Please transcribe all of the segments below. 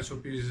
SOPs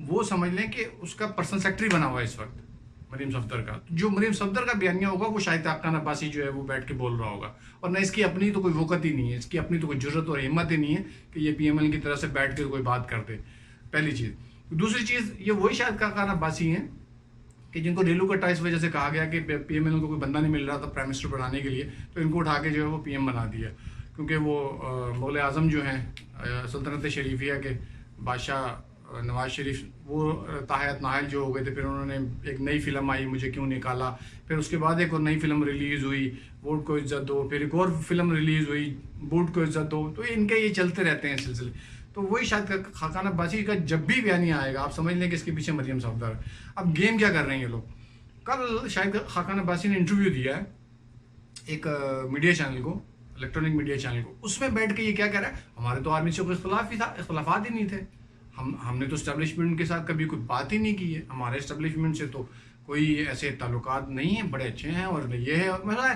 وہ سمجھ لیں کہ اس کا پرسنل سیکرٹری بنا ہوا ہے اس وقت مریم صفدر کا. جو مریم صفدر کا بیانیہ ہوگا وہ شاہد خاقان عباسی جو ہے وہ بیٹھ کے بول رہا ہوگا, اور نہ اس کی اپنی تو کوئی وقت ہی نہیں ہے, اس کی اپنی تو کوئی جرت اور ہمت ہی نہیں ہے کہ یہ پی ایم ایل کی طرف سے بیٹھ کے کوئی بات کر دے. پہلی چیز. دوسری چیز, یہ وہی شاہد خاقان عباسی ہیں کہ جن کو ریلو کٹا اس وجہ سے کہا گیا کہ پی ایم ایل کو کوئی بندہ نہیں مل رہا تھا پرائم منسٹر بنانے کے لیے, تو ان کو اٹھا کے جو ہے وہ پی ایم بنا دیا, کیونکہ وہ مغل اعظم جو ہیں سلطنت شریفیہ کے بادشاہ نواز شریف, وہ تاحیات نااہل جو ہو گئے تھے. پھر انہوں نے ایک نئی فلم آئی مجھے کیوں نکالا, پھر اس کے بعد ایک اور نئی فلم ریلیز ہوئی ووٹ کو عزت دو, پھر ایک اور فلم ریلیز ہوئی ووٹ کو عزت دو, تو ان کے یہ چلتے رہتے ہیں سلسلے. تو وہی شاید خاقان عباسی کا جب بھی بیانیہ آئے گا آپ سمجھ لیں کہ اس کے پیچھے مریم صفدر. اب گیم کیا کر رہے ہیں یہ لوگ. کل شاید خاقان عباسی نے انٹرویو دیا ہے ایک میڈیا چینل کو, الیکٹرانک میڈیا چینل کو. اس میں بیٹھ کے یہ کیا کہہ رہا ہے, ہمارے تو آرمی سے کوئی اختلافات ہی نہیں تھے, ہم نے تو اسٹیبلشمنٹ کے ساتھ کبھی کوئی بات ہی نہیں کی ہے, ہمارے اسٹیبلشمنٹ سے تو کوئی ایسے تعلقات نہیں ہیں, بڑے اچھے ہیں. اور یہ ہے مثلا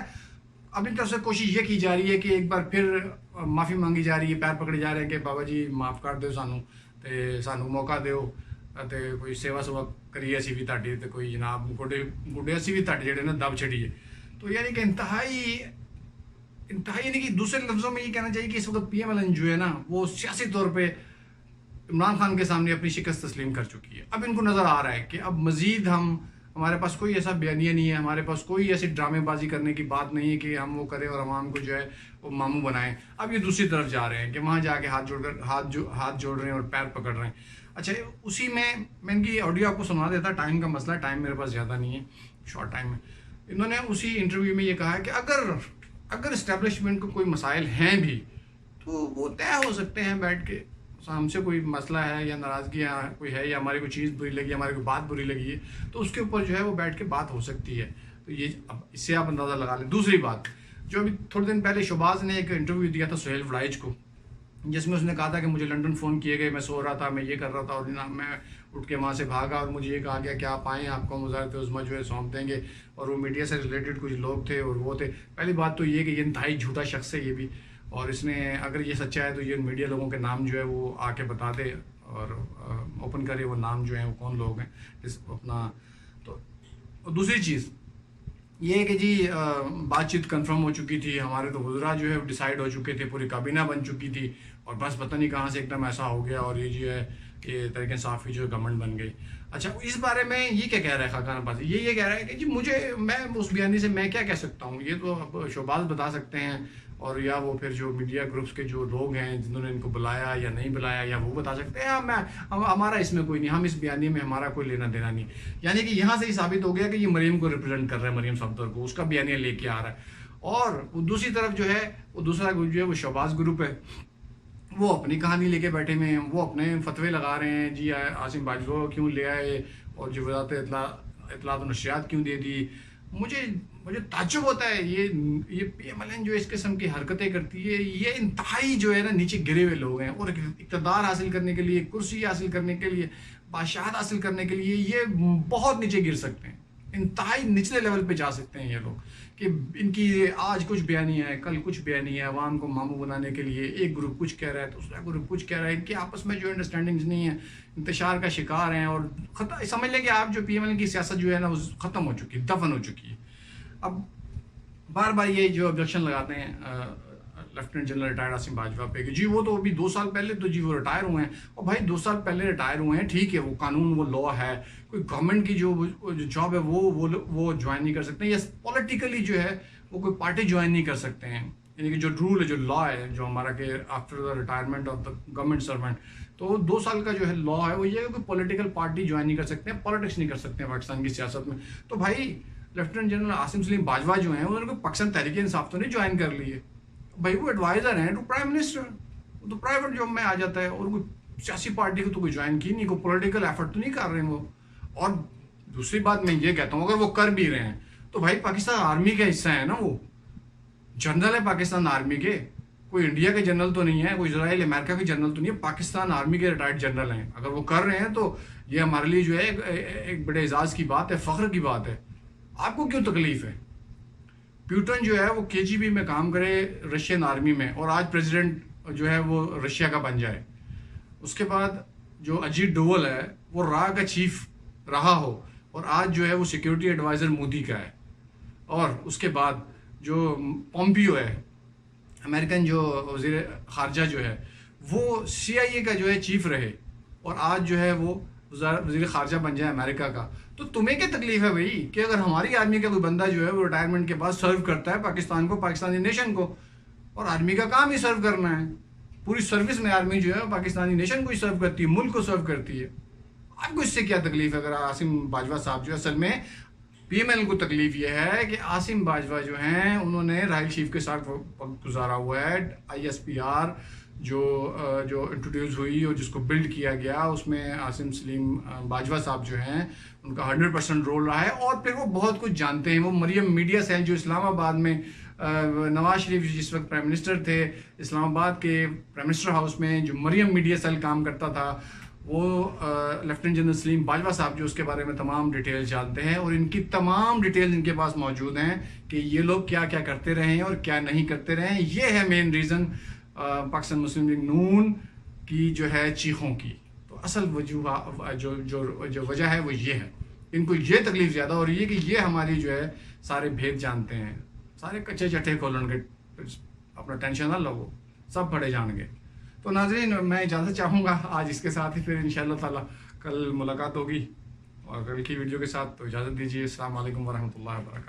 اپنی طرف سے کوشش یہ کی جا رہی ہے کہ ایک بار پھر معافی مانگی جا رہی ہے, پیر پکڑے جا رہے ہیں کہ بابا جی معاف کر دو سانو, تے سانو موقع دیو, تے کوئی سیوا سوا کریے اسی بھی تاڈی, تے کوئی جناب گوڈے اسی بھی تاڈے جڑے نا دب چھڑیے. تو یعنی کہ انتہائی یعنی کہ دوسرے لفظوں میں یہ کہنا چاہیے کہ اس وقت پی ایم ایل این جو ہے نا وہ سیاسی طور پہ عمران خان کے سامنے اپنی شکست تسلیم کر چکی ہے. اب ان کو نظر آ رہا ہے کہ اب مزید ہمارے پاس کوئی ایسا بیانیہ نہیں ہے, ہمارے پاس کوئی ایسی ڈرامے بازی کرنے کی بات نہیں ہے کہ ہم وہ کریں اور عوام کو جو ہے وہ ماموں بنائیں. اب یہ دوسری طرف جا رہے ہیں کہ وہاں جا کے ہاتھ جوڑ رہے ہیں اور پیر پکڑ رہے ہیں. اچھا, اسی میں ان کی آڈیو آپ کو سنا دیتا. ٹائم کا مسئلہ, ٹائم میرے پاس زیادہ نہیں ہے, شارٹ ٹائم میں. انہوں نے اسی انٹرویو میں یہ کہا ہے کہ اگر اسٹیبلشمنٹ کو کوئی مسائل ہیں بھی تو وہ طے ہو سکتے ہیں بیٹھ کے. ہم سے کوئی مسئلہ ہے یا ناراضگی کوئی ہے یا ہماری کوئی چیز بری لگی, ہماری کوئی بات بری لگی ہے, تو اس کے اوپر جو ہے وہ بیٹھ کے بات ہو سکتی ہے. تو یہ اس سے آپ اندازہ لگا لیں. دوسری بات, جو ابھی تھوڑے دن پہلے شہباز نے ایک انٹرویو دیا تھا سہیل وڑائچ کو, جس میں اس نے کہا تھا کہ مجھے لنڈن فون کیے گئے, میں سو رہا تھا, میں یہ کر رہا تھا, اور میں اٹھ کے وہاں سے بھاگا اور مجھے یہ کہا گیا کہ آپ آئیں, آپ کو وزارت عظمیٰ جو ہے سونپ دیں گے. اور وہ میڈیا سے ریلیٹڈ کچھ لوگ تھے اور وہ تھے. پہلی بات تو یہ کہ یہ انتہائی جھوٹا شخص ہے یہ بھی, اور اس نے اگر یہ سچا ہے تو یہ میڈیا لوگوں کے نام جو ہے وہ آ کے بتا دے اور اوپن کرے وہ نام جو ہیں وہ کون لوگ ہیں اپنا. تو دوسری چیز یہ ہے کہ جی بات چیت کنفرم ہو چکی تھی, ہمارے تو وزراء جو ہے ڈیسائیڈ ہو چکے تھے, پوری کابینہ بن چکی تھی, اور بس پتہ نہیں کہاں سے ایک دم ایسا ہو گیا اور یہ جو ہے کہ تحریک انصاف جو ہے گورنمنٹ بن گئی. اچھا, اس بارے میں یہ کیا کہہ رہا ہے خاقان عباسی, یہ کہہ رہا ہے کہ جی میں اس بیانی سے میں کیا کہہ سکتا ہوں, یہ تو اب شہباز بتا سکتے ہیں, اور یا وہ پھر جو میڈیا گروپس کے جو لوگ ہیں جنہوں نے ان کو بلایا یا نہیں بلایا یا وہ بتا سکتے ہیں. ہمارا اس میں کوئی نہیں, ہم اس بیانیے میں ہمارا کوئی لینا دینا نہیں. یعنی کہ یہاں سے ہی ثابت ہو گیا کہ یہ مریم کو ریپرزینٹ کر رہا ہے, مریم صفدر کو, اس کا بیانیہ لے کے آ رہا ہے. اور دوسری طرف جو ہے وہ دوسرا گروپ جو ہے وہ شہباز گروپ ہے, وہ اپنی کہانی لے کے بیٹھے ہوئے ہیں, وہ اپنے فتوے لگا رہے ہیں. جی عاصم باجوہ کیوں لے آئے, اور جو وزارت اطلاعات و نشریات کیوں دے دی. مجھے تعجب ہوتا ہے یہ پی ایم ایل این جو اس قسم کی حرکتیں کرتی ہے, یہ انتہائی جو ہے نا نیچے گرے ہوئے لوگ ہیں, اور اقتدار حاصل کرنے کے لیے, کرسی حاصل کرنے کے لیے, بادشاہت حاصل کرنے کے لیے یہ بہت نیچے گر سکتے ہیں, انتہائی نچلے لیول پہ جا سکتے ہیں یہ لوگ. کہ ان کی آج کچھ بیانیہ ہے, کل کچھ بیانیہ ہے, عوام کو ماموں بنانے کے لیے ایک گروپ کچھ کہہ رہا ہے, دوسرا گروپ کچھ کہہ رہا ہے. ان کے آپس میں جو انڈرسٹینڈنگز نہیں ہیں, انتشار کا شکار ہیں, اور سمجھ لیں کہ آپ جو پی ایم ایل کی سیاست جو ہے نا وہ ختم ہو چکی ہے, دفن ہو چکی ہے. اب بار بار یہ جو آبجیکشن لگاتے ہیں lieutenant general retired Asim Bajwa پہ کہ جی وہ تو ابھی 2 سال پہلے تو جی وہ ریٹائر ہوئے ہیں. اور بھائی 2 سال پہلے ریٹائر ہوئے ہیں, ٹھیک ہے, وہ قانون وہ لا ہے, کوئی گورنمنٹ کی جو جاب ہے وہ جوائن نہیں کر سکتے ہیں, یا پولیٹیکلی جو ہے وہ کوئی پارٹی جوائن نہیں کر سکتے ہیں. یعنی کہ جو رول ہے, جو لا ہے جو ہمارا کہ after the retirement of the government servant, تو 2 سال کا جو ہے لا ہے وہ یہ ہے کہ کوئی پولیٹیکل پارٹی جوائن نہیں کر سکتے ہیں, پالیٹکس نہیں کر سکتے ہیں پاکستان کی سیاست میں. تو بھائی لیفٹیننٹ جنرل عاصم سلیم باجوہ جو ہیں انہوں نے پاکستان تحریک انصاف تو نہیں جوائن کر لی ہے بھائی, وہ ایڈوائزر ہیں ٹو پرائم منسٹر, وہ تو پرائیویٹ جاب میں آ جاتا ہے, اور کوئی سیاسی پارٹی کو تو کوئی جوائن کی نہیں, کوئی پولیٹیکل ایفرٹ تو نہیں کر رہے ہیں وہ. اور دوسری بات میں یہ کہتا ہوں اگر وہ کر بھی رہے ہیں تو بھائی پاکستان آرمی کا حصہ ہے نا, وہ جنرل ہے پاکستان آرمی کے, کوئی انڈیا کے جنرل تو نہیں ہے, کوئی اسرائیل امریکہ کے جنرل تو نہیں ہے, پاکستان آرمی کے ریٹائرڈ جنرل ہیں. اگر وہ کر رہے ہیں تو یہ ہمارے لیے جو ہے ایک بڑے اعزاز کی بات ہے, فخر کی بات ہے. آپ کو کیوں تکلیف ہے؟ پیوٹن جو ہے وہ KGB میں کام کرے رشین آرمی میں, اور آج پریزیڈنٹ جو ہے وہ رشیا کا بن جائے. اس کے بعد جو اجیت ڈوول ہے وہ را کا چیف رہا ہو اور آج جو ہے وہ سیکیورٹی ایڈوائزر مودی کا ہے، اور اس کے بعد جو پومپیو ہے امریکن جو وزیر خارجہ جو ہے وہ سی آئی اے کا جو ہے چیف رہے اور آج جو ہے وہ وزیر خارجہ بن جائے امریکہ کا، تو تمہیں کیا تکلیف ہے بھائی کہ اگر ہماری آرمی کا کوئی بندہ جو ہے وہ ریٹائرمنٹ کے بعد سرو کرتا ہے پاکستان کو، پاکستانی نیشن کو، اور آرمی کا کام ہی سرو کرنا ہے، پوری سروس میں آرمی جو ہے پاکستانی نیشن کو ہی سرو کرتی ہے، ملک کو سرو کرتی ہے، آپ کو اس سے کیا تکلیف ہے؟ اگر عاصم باجوہ صاحب جو ہے اصل میں پی ایم ایل کو تکلیف یہ ہے کہ عاصم باجوہ جو ہیں انہوں نے راحیل شریف کے ساتھ وقت گزارا ہوا ہے، آئی ایس پی آر جو انٹروڈیوس ہوئی اور جس کو بلڈ کیا گیا اس میں عاصم سلیم باجوہ صاحب جو ہیں ان کا 100% رول رہا ہے، اور پھر وہ بہت کچھ جانتے ہیں۔ وہ مریم میڈیا سیل جو اسلام آباد میں نواز شریف جس وقت پرائم منسٹر تھے اسلام آباد کے پرائم منسٹر ہاؤس میں جو مریم میڈیا سیل کام کرتا تھا، وہ لیفٹیننٹ جنرل سلیم باجوہ صاحب جو اس کے بارے میں تمام ڈیٹیل جانتے ہیں، اور ان کی تمام ڈیٹیل ان کے پاس موجود ہیں کہ یہ لوگ کیا کیا کرتے رہے ہیں اور کیا نہیں کرتے رہے ہیں۔ یہ ہے مین ریزن پاکستان مسلم لیگ نون کی جو ہے چیخوں کی۔ تو اصل جو وجہ ہے وہ یہ ہے، ان کو یہ تکلیف زیادہ ہو رہی ہے کہ یہ ہماری جو ہے سارے بھید جانتے ہیں، سارے کچے چٹھے کھولن گے، اپنا ٹینشن نہ لو، سب پڑے جان گے۔ تو ناظرین میں اجازت چاہوں گا آج اس کے ساتھ ہی، پھر انشاءاللہ تعالی کل ملاقات ہوگی اور کل کی ویڈیو کے ساتھ، تو اجازت دیجیے، السلام علیکم ورحمۃ اللہ وبرکاتہ۔